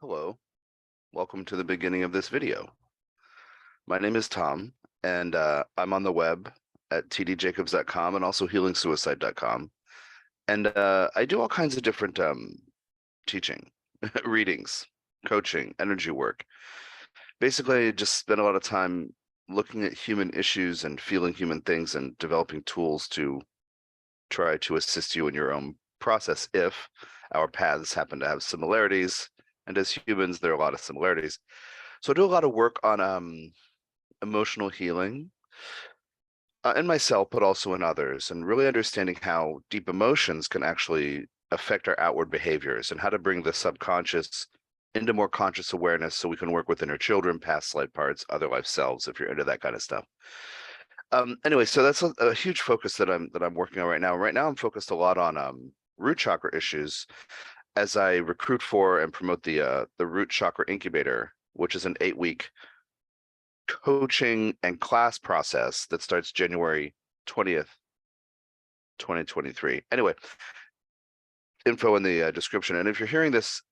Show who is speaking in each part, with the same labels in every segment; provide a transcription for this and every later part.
Speaker 1: Hello, welcome to the beginning of this video. My name is Tom, and I'm on the web at tdjacobs.com and also healingsuicide.com. And I do all kinds of different teaching, readings, coaching, energy work. Basically, I just spend a lot of time looking at human issues and feeling human things and developing tools to try to assist you in your own process if our paths happen to have similarities. And as humans, there are a lot of similarities. So I do a lot of work on emotional healing in myself, but also in others, and really understanding how deep emotions can actually affect our outward behaviors and how to bring the subconscious into more conscious awareness so we can work with inner children, past life parts, other life selves, if you're into that kind of stuff. Anyway, so that's a huge focus that I'm working on right now. Right now, I'm focused a lot on root chakra issues as I recruit for and promote the Root Chakra Incubator, which is an 8-week coaching and class process that starts January 20th, 2023. Anyway, info in the description. And if you're hearing this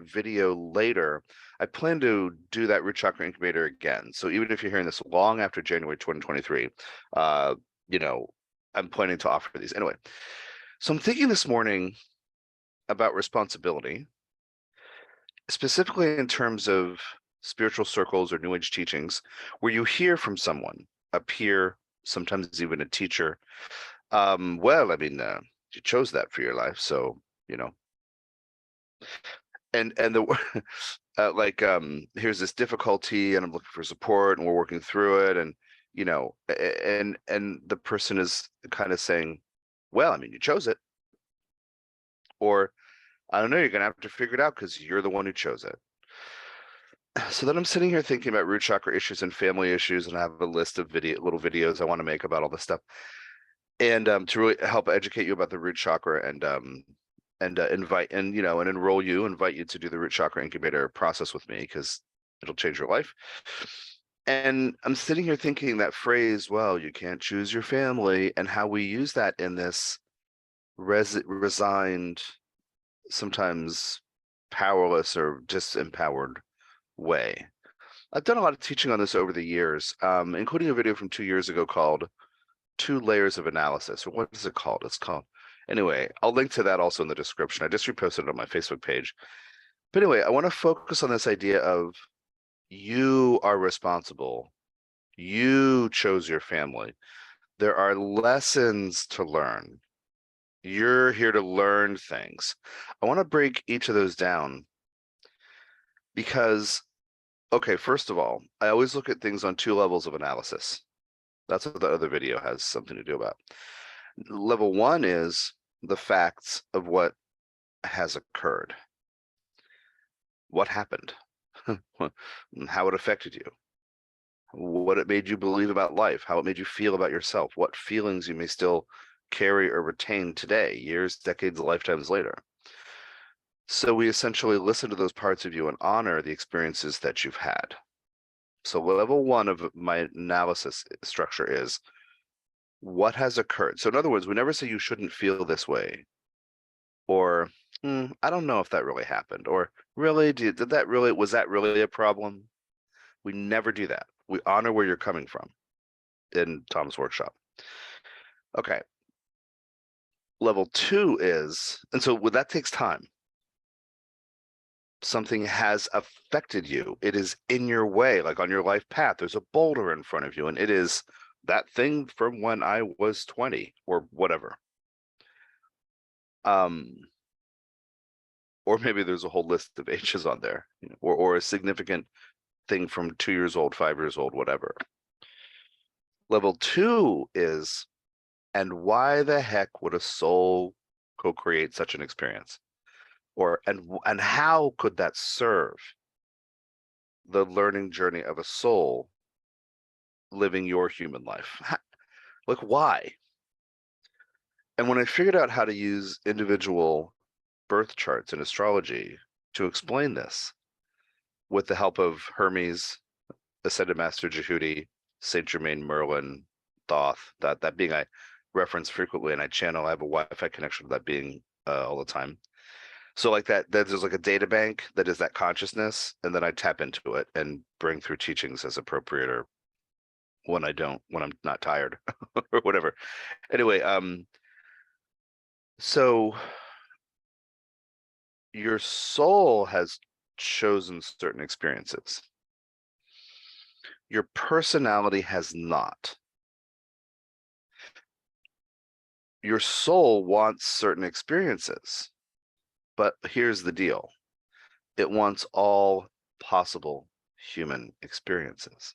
Speaker 1: video later, I plan to do that Root Chakra Incubator again. So even if you're hearing this long after January 2023, you know, I'm planning to offer these. Anyway, so I'm thinking this morning about responsibility, specifically in terms of spiritual circles or New Age teachings, where you hear from someone, a peer, sometimes even a teacher. Well, I mean, you chose that for your life, so you know. And the here's this difficulty, and I'm looking for support, and we're working through it, and and the person is kind of saying, well, I mean, you chose it, or I don't know, you're gonna have to figure it out because you're the one who chose it. So then I'm sitting here thinking about root chakra issues and family issues, and I have a list of little videos I want to make about all this stuff, and to really help educate you about the root chakra and invite and and enroll you, invite you to do the root chakra incubator process with me because it'll change your life. And I'm sitting here thinking that phrase, well, you can't choose your family, and how we use that in this resigned, sometimes powerless or disempowered way. I've done a lot of teaching on this over the years, including a video from 2 years ago called 2 Layers of Analysis, or what is it called? It's called, anyway, I'll link to that also in the description. I just reposted it on my Facebook page. But anyway, I want to focus on this idea of you are responsible. You chose your family. There are lessons to learn. You're here to learn things. I want to break each of those down because, okay, first of all, I always look at things on 2 levels of analysis. That's what the other video has something to do about. Level 1 is the facts of what has occurred. What happened? How it affected you? What it made you believe about life? How it made you feel about yourself? What feelings you may still carry or retain today, years, decades, lifetimes later. So we essentially listen to those parts of you and honor the experiences that you've had. So level 1 of my analysis structure is what has occurred. So in other words, we never say you shouldn't feel this way, or I don't know if that really happened, or really, was that really a problem? We never do that. We honor where you're coming from in Tom's workshop. Okay. Level 2 is, and so that takes time. Something has affected you. It is in your way, like on your life path. There's a boulder in front of you, and it is that thing from when I was 20 or whatever. Or maybe there's a whole list of ages on there, or a significant thing from 2 years old, 5 years old, whatever. Level 2 is, and why the heck would a soul co-create such an experience? Or and how could that serve the learning journey of a soul living your human life? Like, why? And when I figured out how to use individual birth charts and astrology to explain this, with the help of Hermes, Ascended Master Jehudi, Saint Germain, Merlin, Thoth, that being I reference frequently and I channel. I have a Wi-Fi connection with that being all the time. So like that there's like a data bank that is that consciousness, and then I tap into it and bring through teachings as appropriate, or when I'm not tired or whatever. Anyway, so your soul has chosen certain experiences. Your personality has not. Your soul wants certain experiences, but here's the deal. It wants all possible human experiences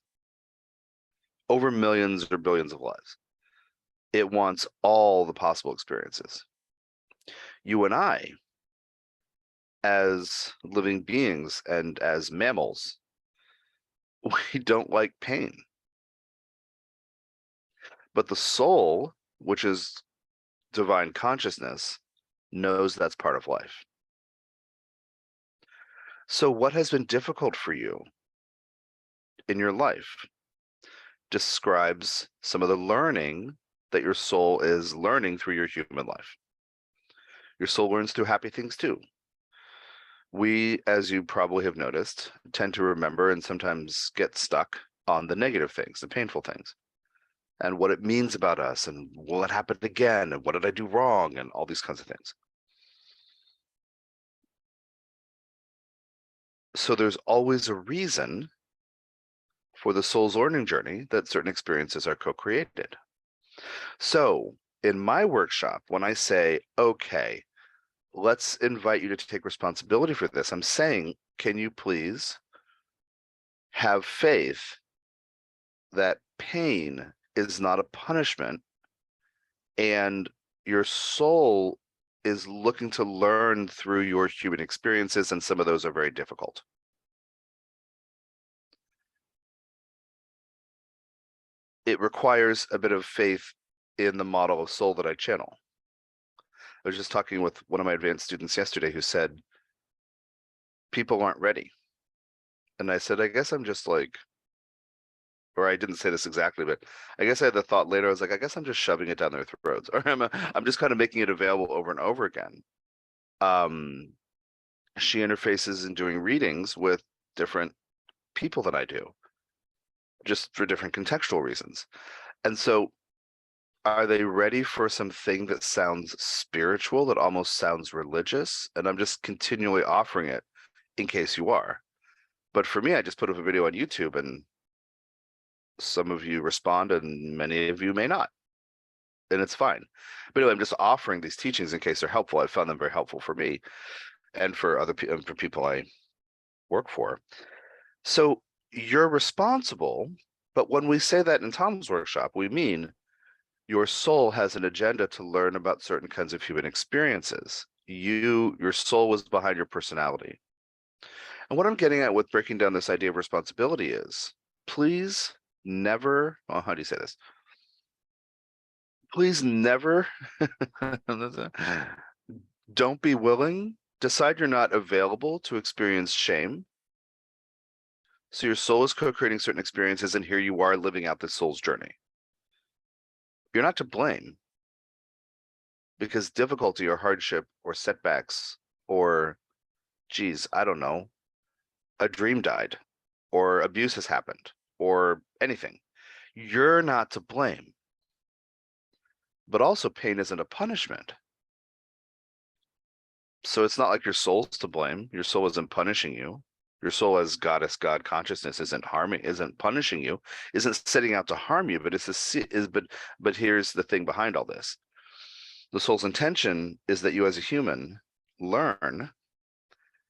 Speaker 1: over millions or billions of lives. It wants all the possible experiences. You and I, as living beings and as mammals, we don't like pain. But the soul, which is divine consciousness, knows that's part of life. So what has been difficult for you in your life describes some of the learning that your soul is learning through your human life. Your soul learns through happy things too. We, as you probably have noticed, tend to remember and sometimes get stuck on the negative things, the painful things, and what it means about us, and will it happen again, and what did I do wrong, and all these kinds of things. So there's always a reason for the soul's learning journey that certain experiences are co-created. So in my workshop, when I say, okay, let's invite you to take responsibility for this, I'm saying, can you please have faith that pain is not a punishment, and your soul is looking to learn through your human experiences, and some of those are very difficult. It requires a bit of faith in the model of soul that I channel. I was just talking with one of my advanced students yesterday who said, people aren't ready. And I said, I guess I'm just like, or I didn't say this exactly, but I guess I had the thought later. I was like, I guess I'm just shoving it down their throats, or I'm just kind of making it available over and over again. She interfaces in doing readings with different people than I do, just for different contextual reasons. And so, are they ready for something that sounds spiritual, that almost sounds religious? And I'm just continually offering it in case you are. But for me, I just put up a video on YouTube, and some of you respond and many of you may not, and it's fine. But anyway, I'm just offering these teachings in case they're helpful. I found them very helpful for me and for other people, for people I work for. So you're responsible, but when we say that in Tom's workshop, we mean your soul has an agenda to learn about certain kinds of human experiences. Your soul was behind your personality. And what I'm getting at with breaking down this idea of responsibility is, please never, oh, how do you say this? Please never, don't be willing, decide you're not available to experience shame. So your soul is co-creating certain experiences, and here you are living out the soul's journey. You're not to blame, because difficulty or hardship or setbacks or, geez, I don't know, a dream died or abuse has happened or anything. You're not to blame. But also, pain isn't a punishment. So it's not like your soul's to blame. Your soul isn't punishing you. Your soul as goddess, God consciousness isn't punishing you, isn't setting out to harm you, but but here's the thing behind all this. The soul's intention is that you as a human learn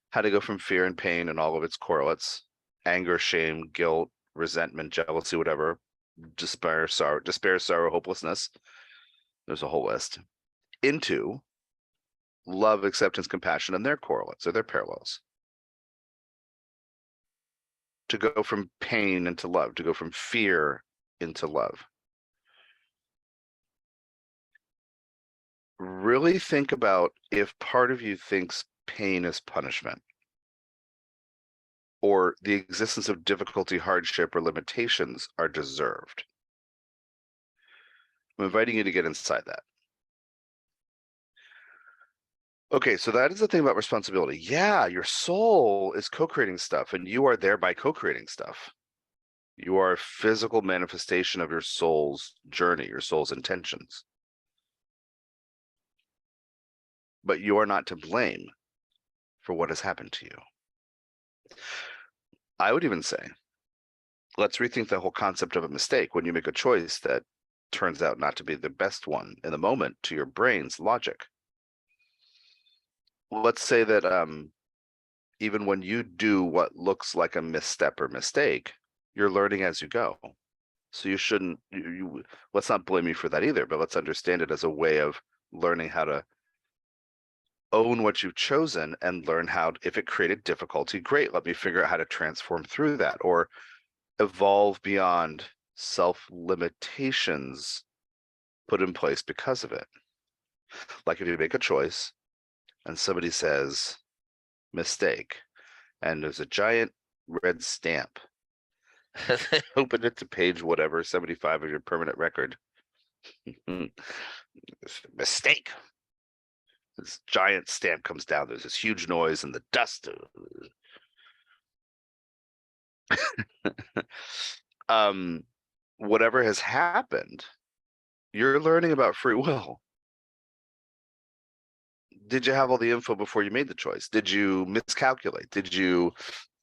Speaker 1: how to go from fear and pain and all of its correlates, anger, shame, guilt, resentment, jealousy, whatever, despair, sorrow, hopelessness. There's a whole list, into love, acceptance, compassion, and their correlates or their parallels. To go from pain into love, to go from fear into love. Really think about if part of you thinks pain is punishment, or the existence of difficulty, hardship, or limitations are deserved. I'm inviting you to get inside that. Okay, so that is the thing about responsibility. Yeah, your soul is co-creating stuff, and you are thereby co-creating stuff. You are a physical manifestation of your soul's journey, your soul's intentions. But you are not to blame for what has happened to you. I would even say, let's rethink the whole concept of a mistake. When you make a choice that turns out not to be the best one in the moment to your brain's logic. Let's say that even when you do what looks like a misstep or mistake, you're learning as you go. So you shouldn't, let's not blame you for that either, but let's understand it as a way of learning how to own what you've chosen and learn how, if it created difficulty, great, let me figure out how to transform through that or evolve beyond self limitations put in place because of it. Like if you make a choice and somebody says mistake, and there's a giant red stamp. Open it to page whatever, 75 of your permanent record. Mistake. This giant stamp comes down. There's this huge noise and the dust. Whatever has happened, you're learning about free will. Did you have all the info before you made the choice? Did you miscalculate? Did you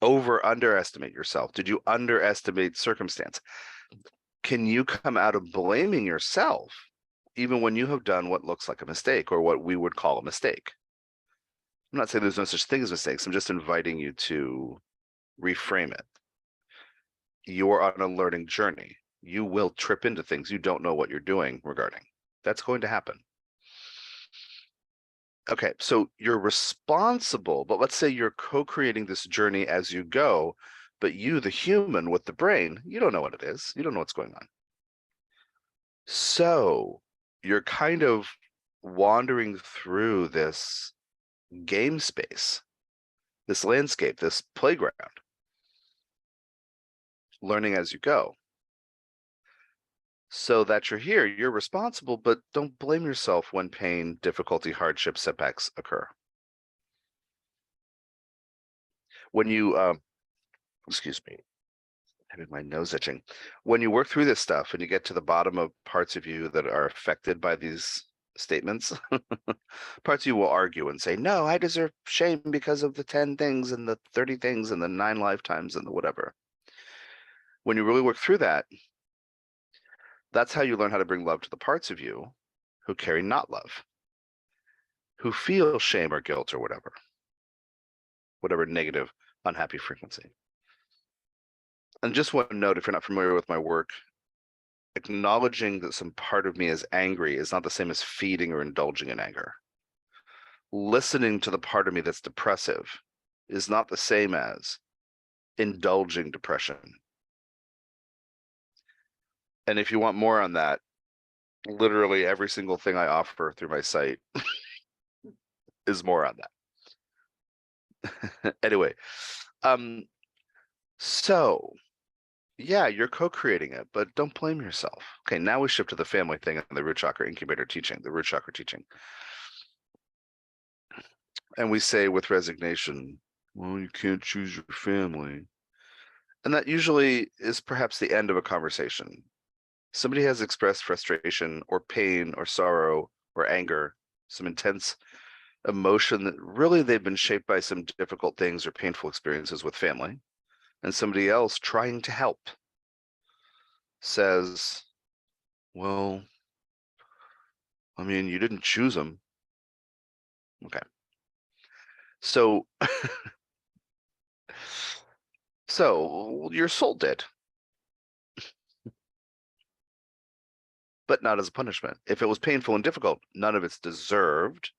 Speaker 1: underestimate yourself? Did you underestimate circumstance? Can you come out of blaming yourself even when you have done what looks like a mistake or what we would call a mistake? I'm not saying there's no such thing as mistakes. I'm just inviting you to reframe it. You're on a learning journey. You will trip into things you don't know what you're doing regarding. That's going to happen. Okay, so you're responsible, but let's say you're co-creating this journey as you go, but you, the human with the brain, you don't know what it is. You don't know what's going on. So you're kind of wandering through this game space, this landscape, this playground, learning as you go. So that you're here, you're responsible, but don't blame yourself when pain, difficulty, hardship, setbacks occur. When you, excuse me, having my nose itching. When you work through this stuff and you get to the bottom of parts of you that are affected by these statements, parts of you will argue and say, no, I deserve shame because of the 10 things and the 30 things and the 9 lifetimes and the whatever. When you really work through that, that's how you learn how to bring love to the parts of you who carry not love, who feel shame or guilt or whatever negative, unhappy frequency. And just one note, if you're not familiar with my work, acknowledging that some part of me is angry is not the same as feeding or indulging in anger. Listening to the part of me that's depressive is not the same as indulging depression. And if you want more on that, literally every single thing I offer through my site is more on that. Anyway, so yeah, you're co-creating it, but don't blame yourself. Okay, now we shift to the family thing and the Root Chakra Incubator teaching, the Root Chakra teaching. And we say with resignation, well, you can't choose your family. And that usually is perhaps the end of a conversation. Somebody has expressed frustration or pain or sorrow or anger, some intense emotion that really they've been shaped by some difficult things or painful experiences with family. And somebody else trying to help says, well, I mean, you didn't choose them. Okay. So, so your soul did, but not as a punishment. If it was painful and difficult, none of it's deserved,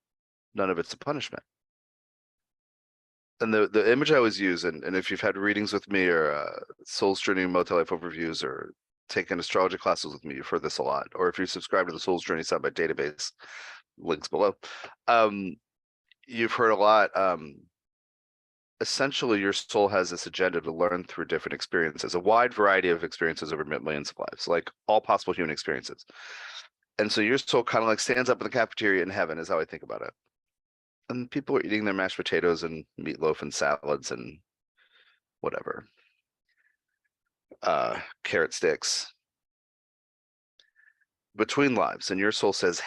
Speaker 1: none of it's a punishment. And the image I always use, and if you've had readings with me or Soul's Journey multi-life overviews or taken astrology classes with me, you've heard this a lot. Or if you subscribe to the Soul's Journey Soundbite database, links below, you've heard a lot. Essentially, your soul has this agenda to learn through different experiences, a wide variety of experiences over millions of lives, like all possible human experiences. And so your soul kind of like stands up in the cafeteria in heaven, is how I think about it. And people are eating their mashed potatoes and meatloaf and salads and whatever. Carrot sticks. Between lives, and your soul says,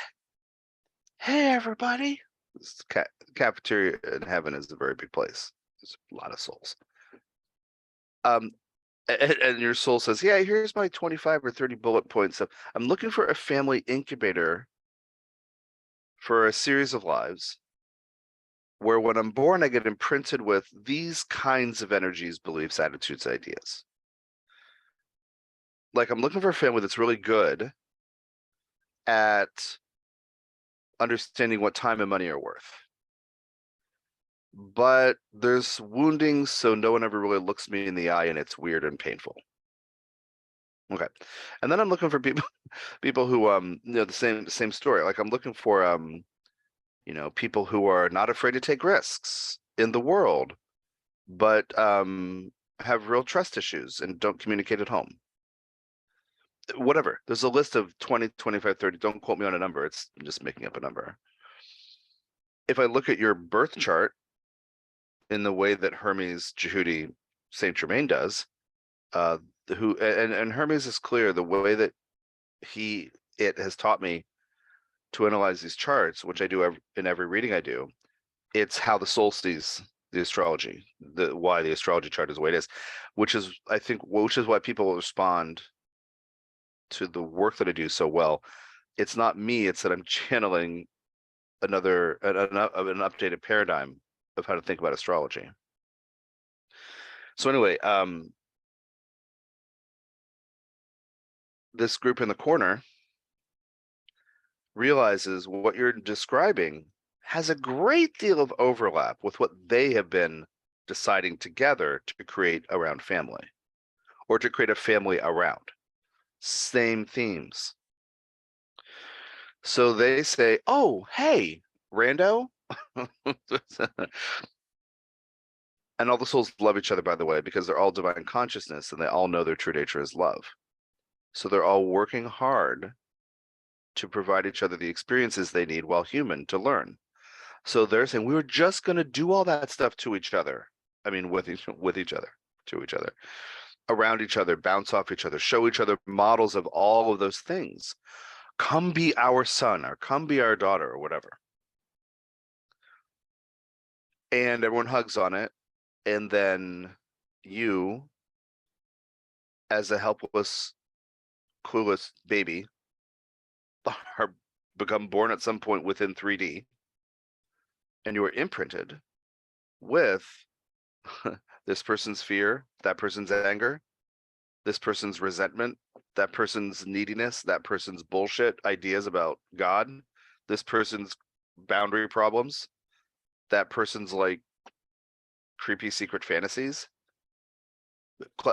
Speaker 1: "Hey, everybody." This cafeteria in heaven is a very big place. There's a lot of souls. And your soul says, "Yeah, here's my 25 or 30 bullet points. I'm looking for a family incubator for a series of lives where when I'm born, I get imprinted with these kinds of energies, beliefs, attitudes, ideas. Like I'm looking for a family that's really good at understanding what time and money are worth. But there's wounding, so no one ever really looks me in the eye, and it's weird and painful." Okay. And then I'm looking for people who the same story. Like I'm looking for people who are not afraid to take risks in the world, but have real trust issues and don't communicate at home. Whatever. There's a list of 20, 25, 30. Don't quote me on a number. I'm just making up a number. If I look at your birth chart in the way that Hermes Jehudi Saint Germain does, and Hermes is clear the way that it has taught me to analyze these charts, which I do in every reading I do. It's how the soul sees the astrology, why the astrology chart is the way it is, which is why people respond to the work that I do so well. It's not me, it's that I'm channeling an updated paradigm of how to think about astrology. So anyway, this group in the corner realizes what you're describing has a great deal of overlap with what they have been deciding together to create around family, or to create a family around. Same themes. So they say, "Oh, hey, rando." And all the souls love each other, by the way, because they're all divine consciousness and they all know their true nature is love. So they're all working hard to provide each other the experiences they need while human to learn. So they're saying, we were just going to do all that stuff to each other. I mean, with each other, to each other, around each other, bounce off each other, show each other models of all of those things. Come be our son, or come be our daughter, or whatever. And everyone hugs on it. And then you, as a helpless, clueless baby, are become born at some point within 3D, and you are imprinted with this person's fear, that person's anger, this person's resentment, that person's neediness, that person's bullshit ideas about God, this person's boundary problems, that person's like creepy secret fantasies.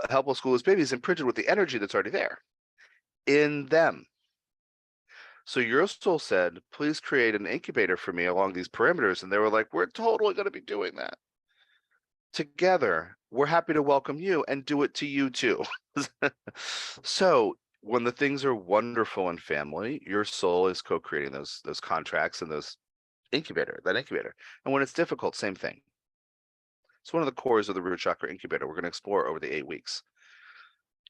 Speaker 1: Helpless school as babies imprinted with the energy that's already there in them. So your soul said, "Please create an incubator for me along these parameters." And they were like, "We're totally going to be doing that together. We're happy to welcome you and do it to you too." So when the things are wonderful in family, your soul is co-creating those contracts and that incubator. And when it's difficult, same thing. It's one of the cores of the Root Chakra Incubator. We're going to explore over the 8 weeks.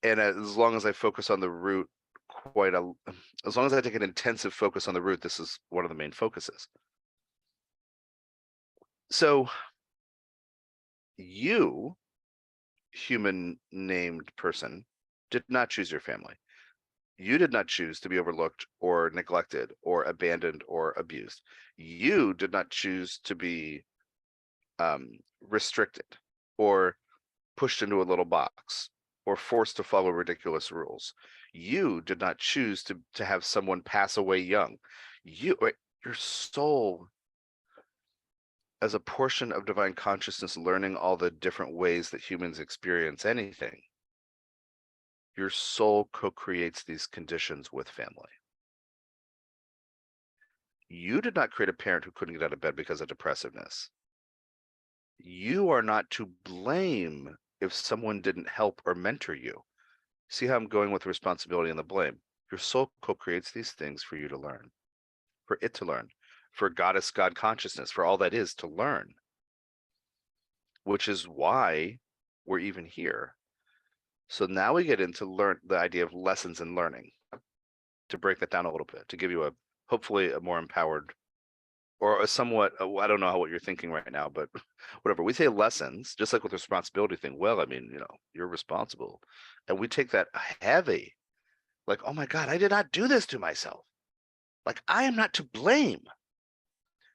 Speaker 1: And as long as I focus on the root as long as I take an intensive focus on the root, this is one of the main focuses. So you, human named person, did not choose your family. You did not choose to be overlooked or neglected or abandoned or abused. You did not choose to be restricted or pushed into a little box or forced to follow ridiculous rules. You did not choose to have someone pass away young. Your soul, as a portion of divine consciousness, learning all the different ways that humans experience anything, your soul co-creates these conditions with family. You did not create a parent who couldn't get out of bed because of depressiveness. You are not to blame if someone didn't help or mentor you. See how I'm going with responsibility and the blame? Your soul co-creates these things for you to learn, for it to learn, for goddess God consciousness, for all that is to learn, which is why we're even here. So now we get into the idea of lessons in learning, to break that down a little bit, to give you hopefully a more empowered, or a somewhat, I don't know what you're thinking right now, but whatever. We say lessons, just like with the responsibility thing. Well, I mean, you're responsible. And we take that heavy, like, oh my God, I did not do this to myself. Like, I am not to blame.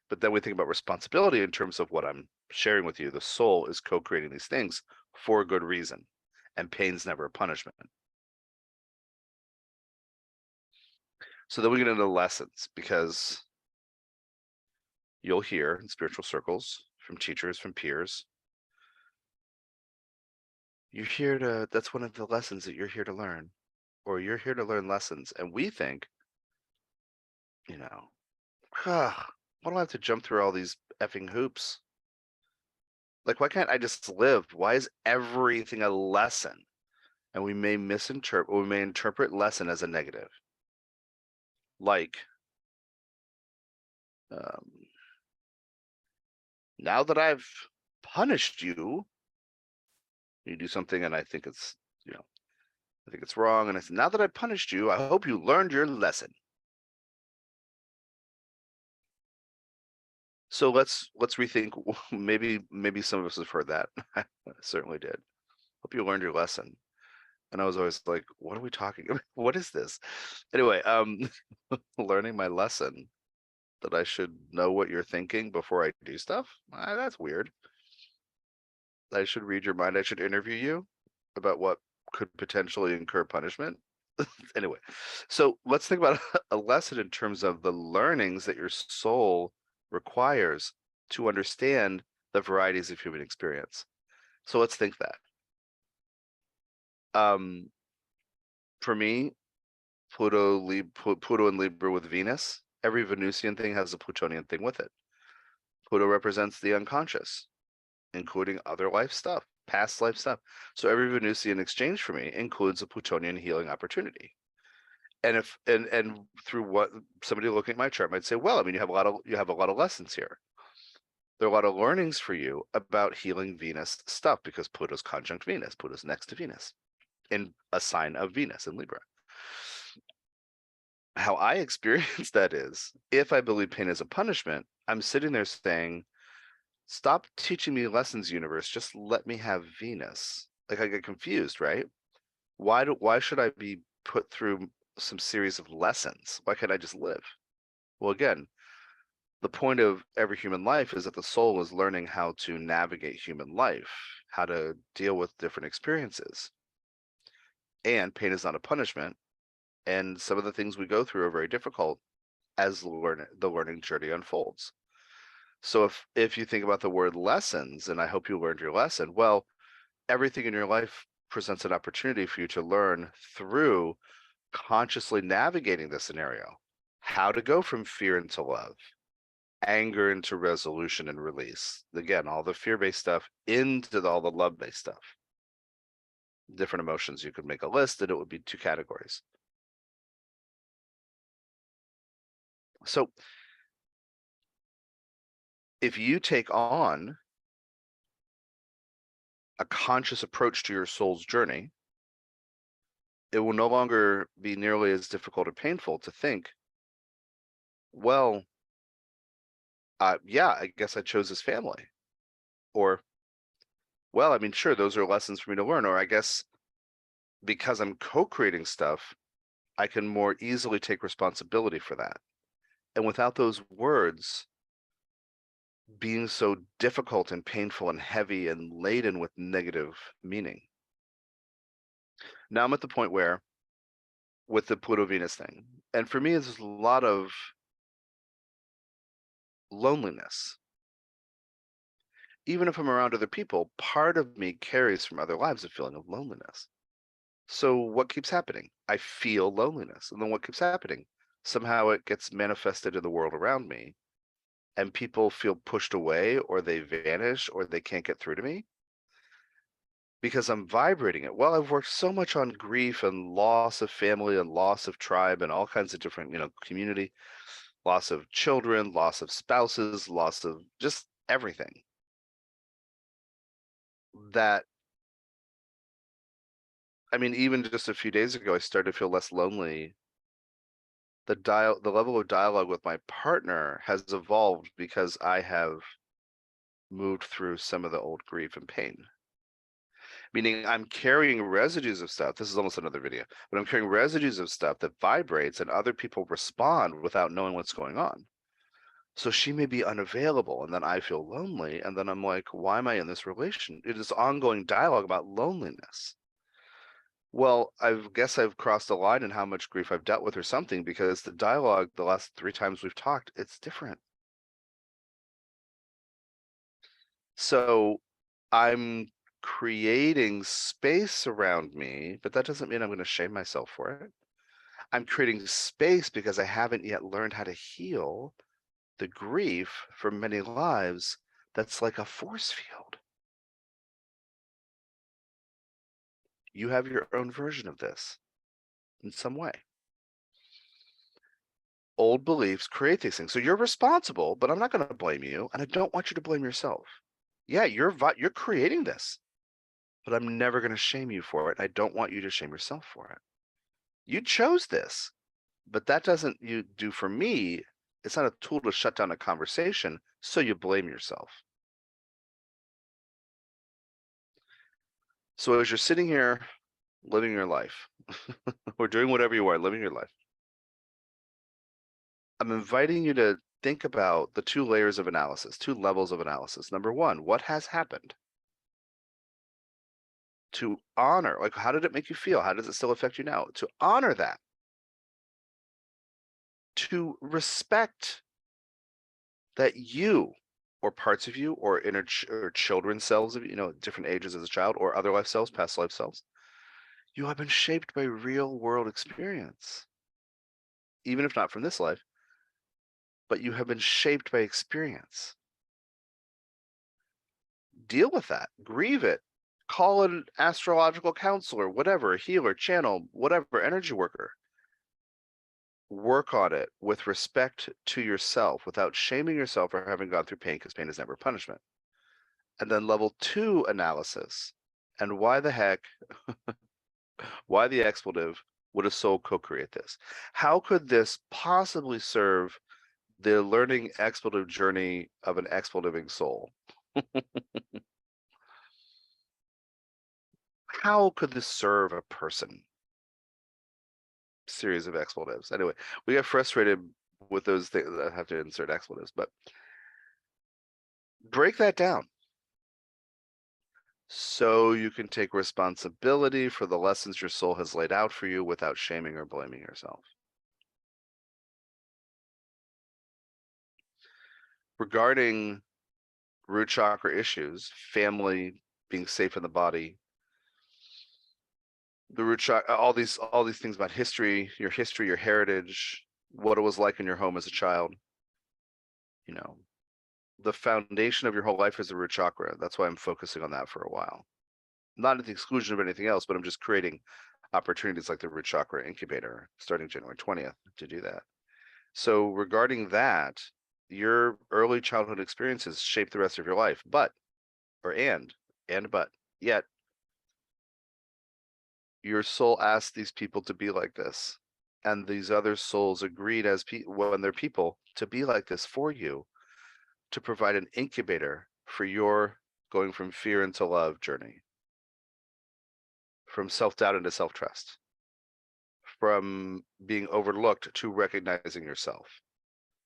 Speaker 1: But then we think about responsibility in terms of what I'm sharing with you. The soul is co-creating these things for a good reason, and pain's never a punishment. So then we get into lessons, because you'll hear in spiritual circles, from teachers, from peers, that's one of the lessons that you're here to learn, or you're here to learn lessons. And we think, why do I have to jump through all these effing hoops? Like, why can't I just live? Why is everything a lesson? And we may interpret lesson as a negative. Like, now that I've punished you, you do something and I think it's, I think it's wrong. And I said, now that I punished you, I hope you learned your lesson. So let's rethink. Maybe some of us have heard that. I certainly did. Hope you learned your lesson. And I was always like, what are we talking about? What is this? Anyway, learning my lesson, that I should know what you're thinking before I do stuff. That's weird. I should read your mind. I should interview you about what could potentially incur punishment. Anyway, so let's think about a lesson in terms of the learnings that your soul requires to understand the varieties of human experience. So let's think that. For me, Pluto and Libra with Venus, every Venusian thing has a Plutonian thing with it. Pluto represents the unconscious, including other life stuff, past life stuff. So every Venusian exchange for me includes a Plutonian healing opportunity. And and through what somebody looking at my chart might say, well, I mean, you have a lot of lessons here. There are a lot of learnings for you about healing Venus stuff, because Pluto's conjunct Venus. Pluto's next to Venus in a sign of Venus in Libra. How I experience that is, if I believe pain is a punishment, I'm sitting there saying, stop teaching me lessons, universe. Just let me have Venus. Like, I get confused, right? Why should I be put through some series of lessons? Why can't I just live? Well, again, the point of every human life is that the soul is learning how to navigate human life, how to deal with different experiences. And pain is not a punishment. And some of the things we go through are very difficult as the learning journey unfolds. So if you think about the word lessons, and I hope you learned your lesson, well, everything in your life presents an opportunity for you to learn through consciously navigating the scenario, how to go from fear into love, anger into resolution and release. Again, all the fear-based stuff into all the love-based stuff. Different emotions, you could make a list and it would be 2 categories. So if you take on a conscious approach to your soul's journey, it will no longer be nearly as difficult or painful to think, well, yeah, I guess I chose this family. Or, well, I mean, sure, those are lessons for me to learn. Or I guess because I'm co-creating stuff, I can more easily take responsibility for that. And without those words being so difficult and painful and heavy and laden with negative meaning. Now I'm at the point where, with the Pluto Venus thing, and for me, there's a lot of loneliness. Even if I'm around other people, part of me carries from other lives a feeling of loneliness. So what keeps happening? I feel loneliness. And then what keeps happening? Somehow it gets manifested in the world around me, and people feel pushed away, or they vanish, or they can't get through to me because I'm vibrating it. Well, I've worked so much on grief and loss of family and loss of tribe and all kinds of different, community. loss of children, loss of spouses, loss of just everything. That, I mean, even just a few days ago, I started to feel less lonely. The level of dialogue with my partner has evolved because I have moved through some of the old grief and pain. Meaning I'm carrying residues of stuff. This is almost another video, but I'm carrying residues of stuff that vibrates and other people respond without knowing what's going on. So she may be unavailable, and then I feel lonely, and then I'm like, why am I in this relation? It is ongoing dialogue about loneliness. Well, I guess I've crossed a line in how much grief I've dealt with or something, because the dialogue the last 3 times we've talked, it's different. So I'm creating space around me, but that doesn't mean I'm going to shame myself for it. I'm creating space because I haven't yet learned how to heal the grief from many lives that's like a force field. You have your own version of this in some way. Old beliefs create these things. So you're responsible, but I'm not going to blame you, and I don't want you to blame yourself. Yeah, you're creating this, but I'm never going to shame you for it. I don't want you to shame yourself for it. You chose this, but that doesn't you do for me. It's not a tool to shut down a conversation, so you blame yourself. So as you're sitting here living your life, or doing whatever you are, living your life, I'm inviting you to think about the 2 layers of analysis, 2 levels of analysis. Number 1, what has happened? To honor, like, how did it make you feel? How does it still affect you now? To honor that. To respect that you, or parts of you, or inner or children selves of you, different ages as a child, or other life selves, past life selves, you have been shaped by real world experience. Even if not from this life, but you have been shaped by experience. Deal with that, grieve it, call an astrological counselor, whatever, healer, channel, whatever, energy worker. Work on it with respect to yourself without shaming yourself for having gone through pain, because pain is never punishment. And then level 2 analysis. And why the heck, why the expletive would a soul co-create this? How could this possibly serve the learning expletive journey of an expletiving soul? How could this serve a person? Series of expletives. Anyway, we get frustrated with those things that have to insert expletives, but break that down so you can take responsibility for the lessons your soul has laid out for you without shaming or blaming yourself. Regarding root chakra issues, family, being safe in the body, the root chakra, all these things about history, your heritage, what it was like in your home as a child, the foundation of your whole life is the root chakra. That's why I'm focusing on that for a while. Not at the exclusion of anything else, but I'm just creating opportunities like the Root Chakra Incubator starting January 20th to do that. So regarding that, your early childhood experiences shape the rest of your life, but yet your soul asked these people to be like this, and these other souls agreed as when they're people to be like this for you, to provide an incubator for your going from fear into love journey, from self-doubt into self-trust, from being overlooked to recognizing yourself,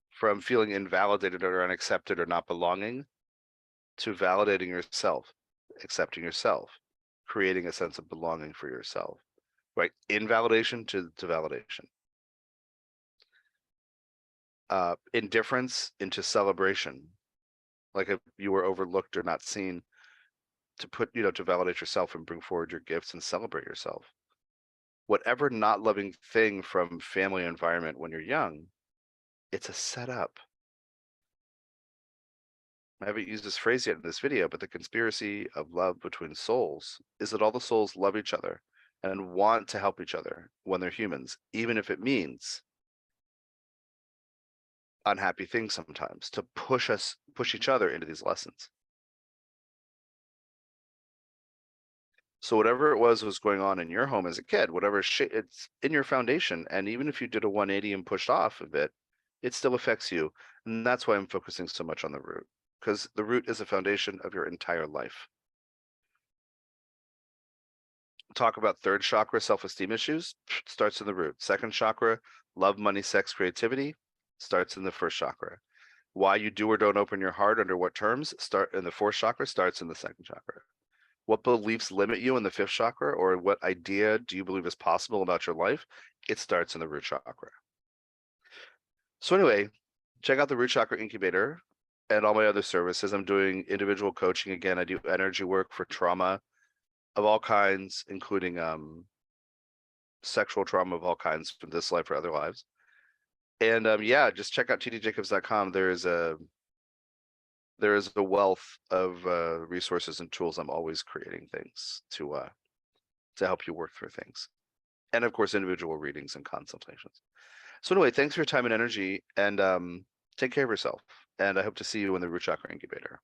Speaker 1: from feeling invalidated or unaccepted or not belonging to validating yourself, accepting yourself, creating a sense of belonging for yourself, right? Invalidation to validation. Indifference into celebration, like if you were overlooked or not seen, to put, to validate yourself and bring forward your gifts and celebrate yourself. Whatever not loving thing from family environment when you're young, it's a setup. I haven't used this phrase yet in this video, but the conspiracy of love between souls is that all the souls love each other and want to help each other when they're humans, even if it means unhappy things sometimes to push each other into these lessons. So whatever it was going on in your home as a kid, whatever it's in your foundation, and even if you did a 180 and pushed off a bit, it still affects you. And that's why I'm focusing so much on the root, because the root is the foundation of your entire life. Talk about third chakra, self-esteem issues, starts in the root. Second chakra, love, money, sex, creativity, starts in the first chakra. Why you do or don't open your heart, under what terms, start in the fourth chakra, starts in the second chakra. What beliefs limit you in the fifth chakra, or what idea do you believe is possible about your life? It starts in the root chakra. So anyway, check out the Root Chakra Incubator and all my other services. I'm doing individual coaching again. I do energy work for trauma of all kinds, including sexual trauma of all kinds from this life or other lives. And yeah, just check out tdjacobs.com. There is a wealth of resources and tools. I'm always creating things to help you work through things, and of course individual readings and consultations. So anyway, thanks for your time and energy, and take care of yourself, and I hope to see you in the Root Chakra Incubator.